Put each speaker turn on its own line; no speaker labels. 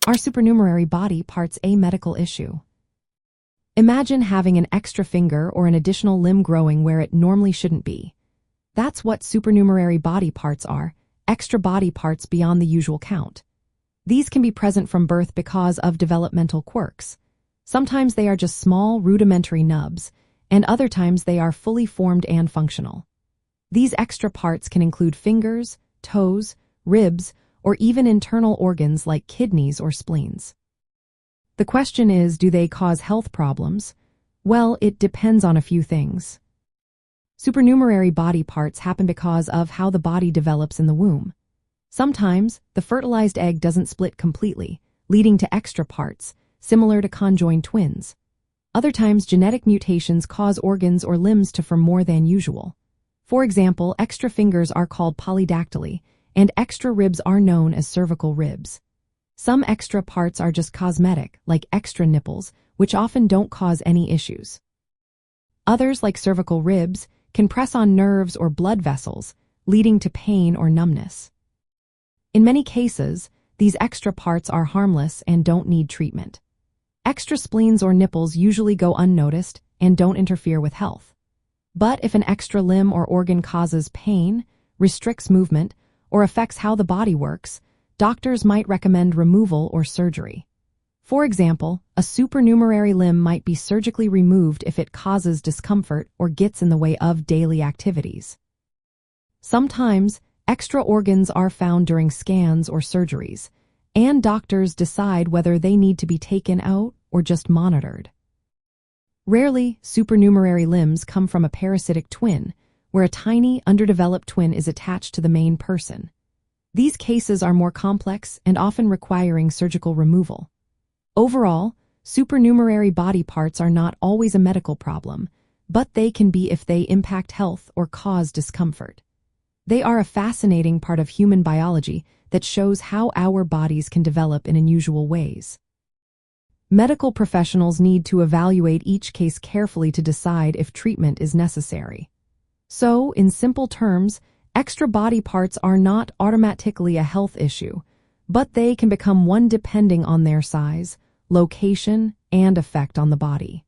Are supernumerary body parts a medical issue? Imagine having an extra finger or an additional limb growing where it normally shouldn't be. That's what supernumerary body parts are, extra body parts beyond the usual count. These can be present from birth because of developmental quirks. Sometimes they are just small, rudimentary nubs, and other times they are fully formed and functional. These extra parts can include fingers, toes, ribs, or even internal organs like kidneys or spleens. The question is, do they cause health problems? Well, it depends on a few things. Supernumerary body parts happen because of how the body develops in the womb. Sometimes, the fertilized egg doesn't split completely, leading to extra parts, similar to conjoined twins. Other times, genetic mutations cause organs or limbs to form more than usual. For example, extra fingers are called polydactyly, and extra ribs are known as cervical ribs. Some extra parts are just cosmetic, like extra nipples, which often don't cause any issues. Others, like cervical ribs, can press on nerves or blood vessels, leading to pain or numbness. In many cases, these extra parts are harmless and don't need treatment. Extra spleens or nipples usually go unnoticed and don't interfere with health. But if an extra limb or organ causes pain, restricts movement, or affects how the body works, doctors might recommend removal or surgery. For example, a supernumerary limb might be surgically removed if it causes discomfort or gets in the way of daily activities. Sometimes, extra organs are found during scans or surgeries, and doctors decide whether they need to be taken out or just monitored. Rarely, supernumerary limbs come from a parasitic twin, where a tiny, underdeveloped twin is attached to the main person. These cases are more complex and often requiring surgical removal. Overall, supernumerary body parts are not always a medical problem, but they can be if they impact health or cause discomfort. They are a fascinating part of human biology that shows how our bodies can develop in unusual ways. Medical professionals need to evaluate each case carefully to decide if treatment is necessary. So, in simple terms, extra body parts are not automatically a health issue, but they can become one depending on their size, location, and effect on the body.